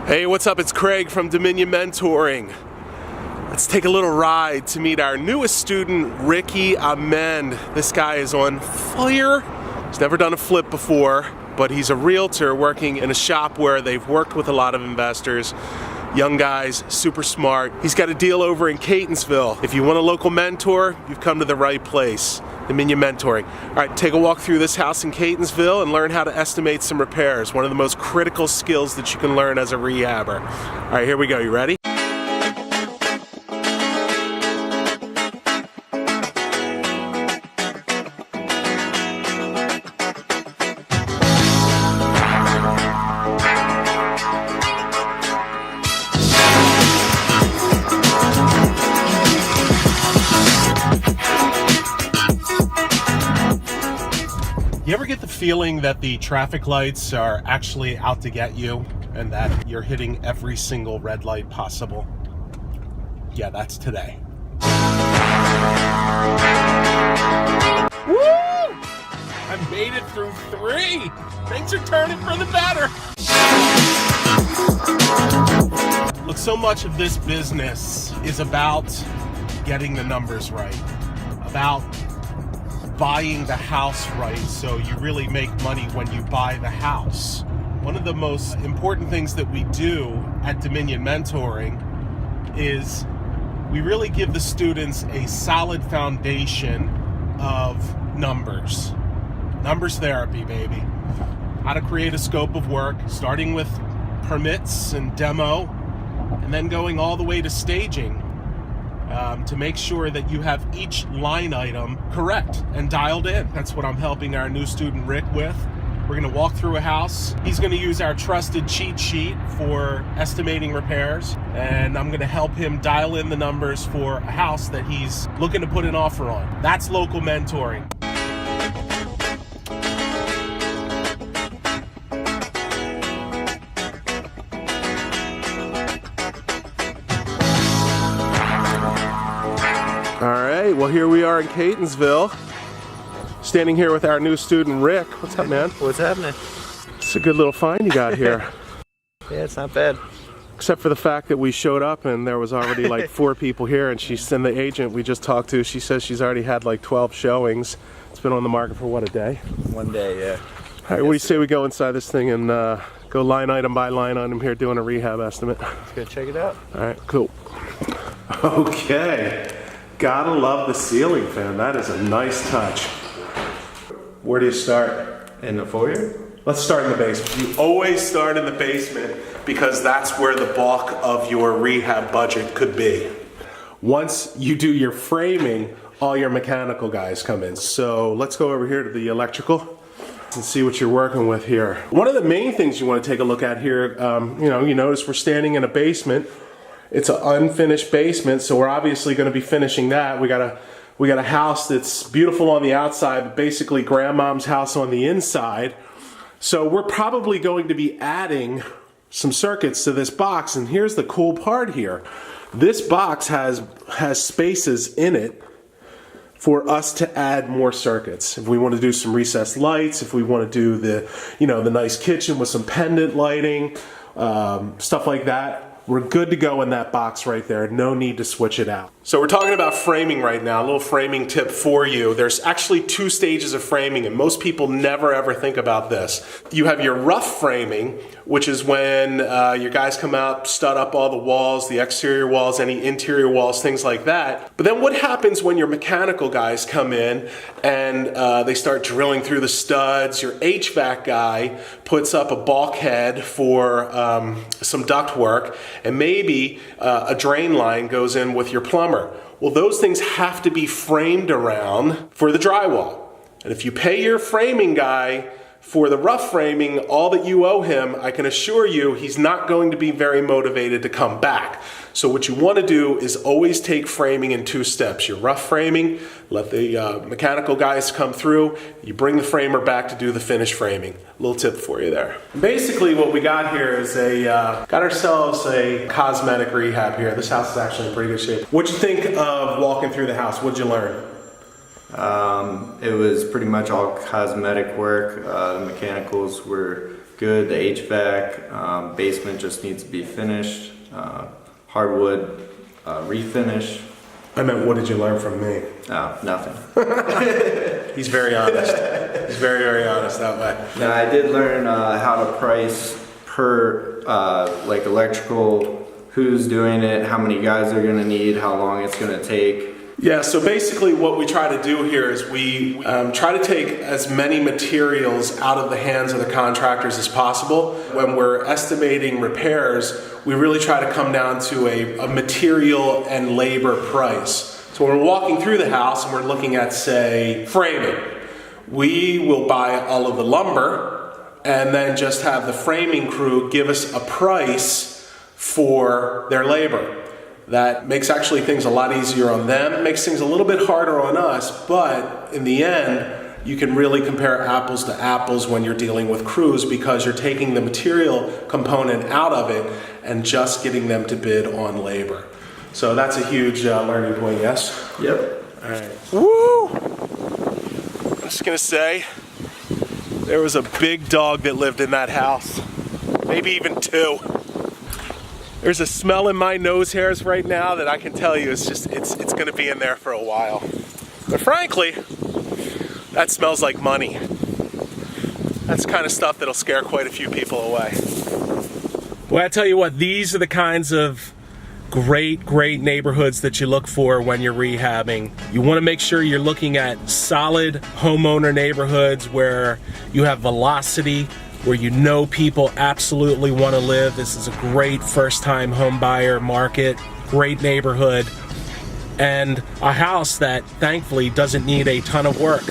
Hey, what's up? It's Craig from Dominion Mentoring. Let's take a little ride to meet our newest student, Ricky Amend. This guy is on fire. He's never done a flip before, but he's a realtor working in a shop where they've worked with a lot of investors. Young guys, super smart. He's got a deal over in Catonsville. If you want a local mentor, you've come to the right place. Dominion Mentoring. All right, take a walk through this house in Catonsville and learn how to estimate some repairs. One of the most critical skills that you can learn as a rehabber. All right, here we go. You ready? You ever get the feeling that the traffic lights are actually out to get you and that you're hitting every single red light possible? Yeah, that's today. Woo! I made it through 3. Things are turning for the better. Look, so much of this business is about getting the numbers right, about buying the house right, so you really make money when you buy the house. One of the most important things that we do at Dominion Mentoring is we really give the students a solid foundation of numbers. Numbers therapy, baby. How to create a scope of work, starting with permits and demo, and then going all the way to staging. To make sure that you have each line item correct and dialed in. That's what I'm helping our new student Rick with. We're going to walk through a house. He's going to use our trusted cheat sheet for estimating repairs, and I'm going to help him dial in the numbers for a house that he's looking to put an offer on. That's local mentoring. All right, well, here we are in Catonsville, standing here with our new student, Rick. What's up, man? What's happening? It's a good little find you got here. Yeah, it's not bad. Except for the fact that we showed up and there was already like 4 people here, and the agent we just talked to, she says she's already had like 12 showings. It's been on the market for, what, a day? 1 day, yeah. All right, what do you say we go inside this thing and go line item by line item here doing a rehab estimate? Let's go check it out. All right, cool. Okay. Gotta love the ceiling fan. That is a nice touch. Where do you start? In the foyer? Let's start in the basement. You always start in the basement because that's where the bulk of your rehab budget could be. Once you do your framing, all your mechanical guys come in. So let's go over here to the electrical and see what you're working with here. One of the main things you want to take a look at here, you notice we're standing in a basement. It's an unfinished basement, so we're obviously going to be finishing that. We got a house that's beautiful on the outside, but basically grandmom's house on the inside. So we're probably going to be adding some circuits to this box, and here's the cool part here. This box has spaces in it for us to add more circuits. If we want to do some recessed lights, if we want to do the nice kitchen with some pendant lighting, stuff like that. We're good to go in that box right there. No need to switch it out. So we're talking about framing right now. A little framing tip for you. There's actually 2 stages of framing, and most people never ever think about this. You have your rough framing, which is when your guys come out, stud up all the walls, the exterior walls, any interior walls, things like that. But then what happens when your mechanical guys come in and they start drilling through the studs? Your HVAC guy puts up a bulkhead for some duct work, and maybe a drain line goes in with your plumber. Well, those things have to be framed around for the drywall. And if you pay your framing guy for the rough framing all that you owe him, I can assure you he's not going to be very motivated to come back. So what you want to do is always take framing in 2 steps. Your rough framing, let the mechanical guys come through, you bring the framer back to do the finished framing. A little tip for you there. Basically what we got here is got ourselves a cosmetic rehab here. This house is actually in pretty good shape. What'd you think of walking through the house? What'd you learn? It was pretty much all cosmetic work. The mechanicals were good. The HVAC, basement just needs to be finished. Hardwood refinish. I meant, what did you learn from me? Oh, nothing. He's very honest. He's very, very honest that way. Now I did learn how to price per like electrical, who's doing it, how many guys they're gonna need, how long it's gonna take. Yeah, so basically what we try to do here is we try to take as many materials out of the hands of the contractors as possible. When we're estimating repairs, we really try to come down to a material and labor price. So when we're walking through the house and we're looking at, say, framing, we will buy all of the lumber and then just have the framing crew give us a price for their labor. That makes actually things a lot easier on them, makes things a little bit harder on us, but in the end, you can really compare apples to apples when you're dealing with crews because you're taking the material component out of it and just getting them to bid on labor. So that's a huge learning point, yes? Yep. All right. Woo! I'm just gonna say, there was a big dog that lived in that house, maybe even two. There's a smell in my nose hairs right now that I can tell you it's gonna be in there for a while. But frankly, that smells like money. That's the kind of stuff that'll scare quite a few people away. Well, I tell you what, these are the kinds of great neighborhoods that you look for when you're rehabbing. You want to make sure you're looking at solid homeowner neighborhoods where you have velocity, where you know people absolutely want to live. This is a great first-time home buyer market, great neighborhood, and a house that thankfully doesn't need a ton of work.